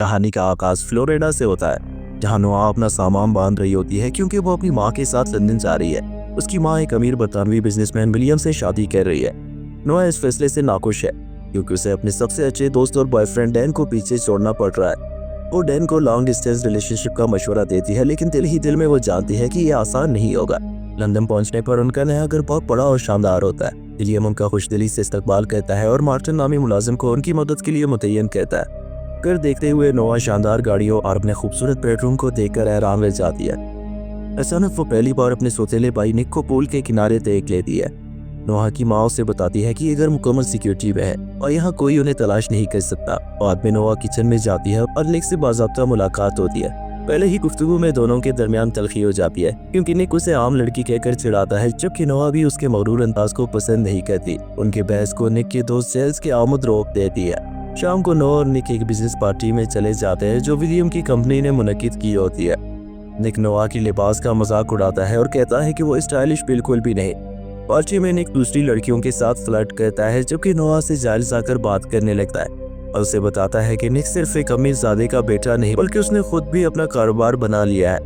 कहानी का आगाज फ्लोरिडा से होता है, जहां नोआ अपना सामान बांध रही होती है क्योंकि वो अपनी माँ के साथ लंदन जा रही है। उसकी माँ एक अमीर बरतानवी बिजनेसमैन विलियम से शादी कर रही है। नोआ इस फैसले से नाखुश है क्योंकि उसे अपने सबसे अच्छे दोस्त और बॉयफ्रेंड डैन को पीछे छोड़ना पड़ रहा है। वो डैन को लॉन्ग डिस्टेंस रिलेशनशिप का मशवरा देती है, लेकिन दिल ही दिल में वो जानती है कि ये आसान नहीं होगा। लंदन पहुंचने पर उनका नया घर बहुत बड़ा और शानदार होता है। विलियम उनका खुशदिली से इस्तकबाल करता है और मार्टिन नामी मुलाजिम को उनकी मदद के लिए मुतय्यन कहता है। घर देखते हुए नोआ शानदार गाड़ियों और अपने खूबसूरत बेडरूम को देखकर हैरान रह जाती है। अचानक वो पहली बार अपने सौतेले भाई निक को पूल के किनारे देख लेती है। नोआ की माँ उसे बताती है कि ये घर मुकम्मल सिक्योरिटी में है और यहाँ कोई उन्हें तलाश नहीं कर सकता। बाद में नोआ किचन में जाती है और निक से बाज़ाब्ता मुलाकात होती है। पहले ही गुफ्तगू में दोनों के दरमियान तलखी हो जाती है क्योंकि निक उसे आम लड़की कहकर चिढ़ाता है, जबकि नोआ भी उसके मगरूर अंदाज को पसंद नहीं करती। उनके बहस को निक के दोस्त जेल्स की आमद रोक देती है। शाम को नोआ और निक एक बिजनेस पार्टी में चले जाते हैं जो विलियम की कंपनी ने मुनक्किद की होती है। निक नोआ की लिबास का मजाक उड़ाता है और कहता है कि वो स्टाइलिश बिल्कुल भी नहीं। पार्टी में निक दूसरी लड़कियों के साथ फ्लर्ट करता है, जबकि नोआ से जायज़ आकर बात करने लगता है और उसे बताता है कि निक सिर्फ एक अमीरजादे का बेटा नहीं बल्कि उसने खुद भी अपना कारोबार बना लिया है।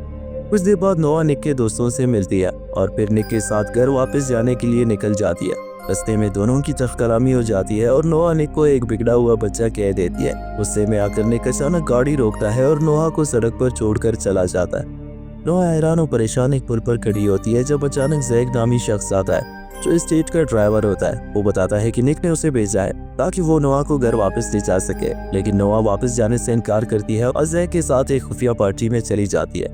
कुछ देर बाद नोआ निक के दोस्तों से मिलती है और फिर निक के साथ घर वापस जाने के लिए निकल जाती है। रास्ते में दोनों की तफकलामी हो जाती है और नोआ निक को एक बिगड़ा हुआ बच्चा कह देती है। गुस्से में आकर निक अचानक गाड़ी रोकता है और नोआ को सड़क पर छोड़कर चला जाता है। नोआ हैरान और परेशान एक पुल पर खड़ी होती है जब अचानक जैक नामी शख्स आता है जो स्टेट का ड्राइवर होता है। वो बताता है कि निक ने उसे भेजा है ताकि वो नोआ को घर वापस ले जा सके, लेकिन नोआ वापस जाने से इनकार करती है और जैक के साथ एक खुफिया पार्टी में चली जाती है।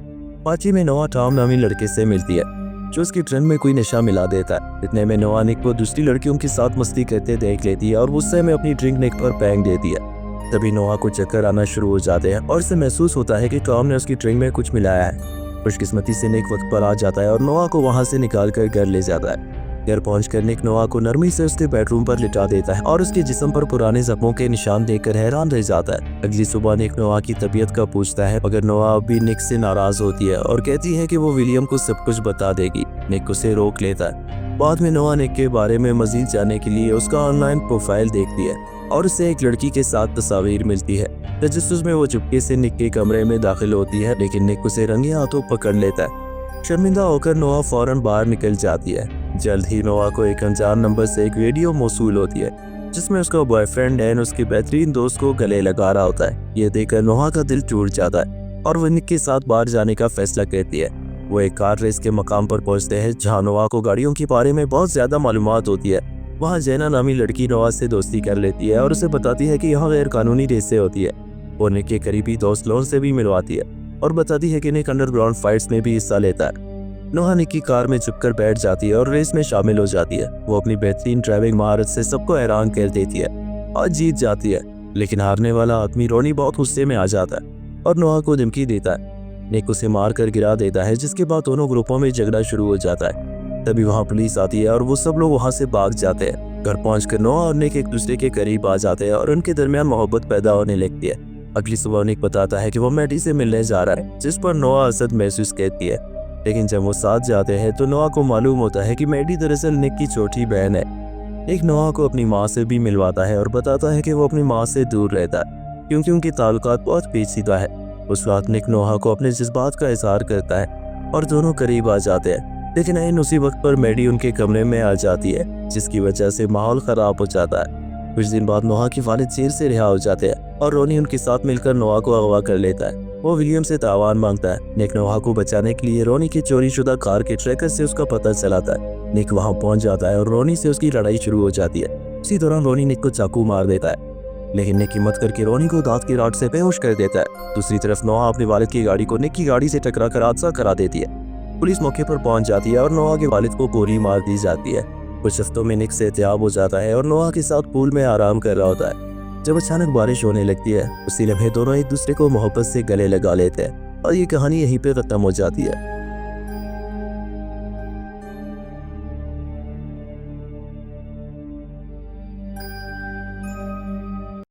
पार्टी में नोआ टॉम नामी लड़के से मिलती है जो उसकी ड्रिंक में कोई नशा मिला देता है। इतने में नोआ निक को दूसरी लड़कियों के साथ मस्ती करते देख लेती है और गुस्से में अपनी ड्रिंक निक पर फेंक देती है। तभी नोआ को चक्कर आना शुरू हो जाते हैं और उसे महसूस होता है कि टॉम ने उसकी ड्रिंक में कुछ मिलाया है। खुशकिस्मती से निक वक्त पर आ जाता है और नोआ को वहां से निकाल कर घर ले जाता है। घर पहुंचकर निक नोआ को नरमी से उसके बेडरूम पर लिटा देता है और उसके जिस्म पर पुराने जख्मों के निशान देखकर हैरान रह जाता है। अगली सुबह निक नोआ की तबीयत का पूछता है, मगर नोआ अभी निक से नाराज होती है और कहती है कि वो विलियम को सब कुछ बता देगी। निक उसे रोक लेता है। बाद में नोआ निक के बारे में मजीद जानने के लिए उसका ऑनलाइन प्रोफाइल देखती है और उसे एक लड़की के साथ तस्वीर मिलती है। तजस्सुस में वो चुपके से निक के कमरे में दाखिल होती है, लेकिन निक उसे रंगे हाथों पकड़ लेता है। शर्मिंदा होकर नोआ फौरन बाहर निकल जाती है। जल्द ही नोआ को एक अनजान नंबर से एक वीडियो मौसूल होती है जिसमें उसका बॉयफ्रेंड डैन उसके बेहतरीन दोस्त को गले लगा रहा होता है। ये देखकर नोआ का दिल टूट जाता है और वो निक के साथ बाहर जाने का फैसला करती है। वो एक कार रेस के मकाम पर पहुंचते हैं जहां नोआ को गाड़ियों के बारे में बहुत ज्यादा मालूमात होती है। वहाँ जैना नामी लड़की नोआ से दोस्ती कर लेती है और उसे बताती है कि यहाँ गैर कानूनी रेसें होती है। वो निक के करीबी दोस्त लोन से भी मिलवाती है और बताती है कि निक अंडरग्राउंड फाइट्स में भी हिस्सा लेता है। नोआ निक की कार में चुपकर बैठ जाती है और रेस में शामिल हो जाती है। वो अपनी बेहतरीन ड्राइविंग महारत से सबको हैरान कर देती है और जीत जाती है, लेकिन हारने वाला आदमी रोनी बहुत गुस्से में आ जाता है और नोआ को धमकी देता है। निक उसे मार कर गिरा देता है, जिसके बाद दोनों ग्रुपों में झगड़ा शुरू हो जाता है। तभी वहाँ पुलिस आती है और वो सब लोग वहाँ से भाग जाते हैं। घर पहुंचकर नोआ और निक एक दूसरे के करीब आ जाते हैं और उनके दरमियान मोहब्बत पैदा होने लगती है। अगली सुबह निक बताता है कि वो मैडी से मिलने जा रहा है, जिस पर नोआ असद महसूस करती है। लेकिन जब वो साथ जाते हैं तो नोआ को मालूम होता है कि मैडी दरअसल निक की छोटी बहन है। निक नोआ को अपनी माँ से भी मिलवाता है और बताता है कि वो अपनी माँ से दूर रहता है क्योंकि उनके ताल्लुकात बहुत पेचीदा है। उस रात निक नोआ को अपने जज्बात का इजहार करता है और दोनों करीब आ जाते हैं, लेकिन ऐन उसी वक्त पर मैडी उनके कमरे में आ जाती है, जिसकी वजह से माहौल खराब हो जाता है। कुछ दिन बाद नोआ के वालिद जेल से रिहा हो जाते हैं और रोनी उनके साथ मिलकर नोआ को अगवा कर लेता है। वो विलियम से तावान मांगता है। निक नोआ को बचाने के लिए रोनी की चोरी शुदा कार के ट्रैकर से उसका पता चलाता है। निक वहां पहुंच जाता है और रोनी से उसकी लड़ाई शुरू हो जाती है। उसी दौरान रोनी निक को चाकू मार देता है, लेकिन निक हिम्मत करके रोनी को दांत की राड से बेहोश कर देता है। दूसरी तरफ नोआ अपने वालिद की गाड़ी को निक की गाड़ी से टकरा कर हादसा करा देती है। पुलिस मौके पर पहुंच जाती है और नोआ के वालिद को गोली मार दी जाती है। कुछ हफ्तों में निक सेहतियाब हो जाता है और नोआ के साथ पूल में आराम कर रहा होता है जब अचानक बारिश होने लगती है। उसी लम्हे दोनों एक दूसरे को मोहब्बत से गले लगा लेते हैं और ये कहानी यहीं पे खत्म हो जाती है।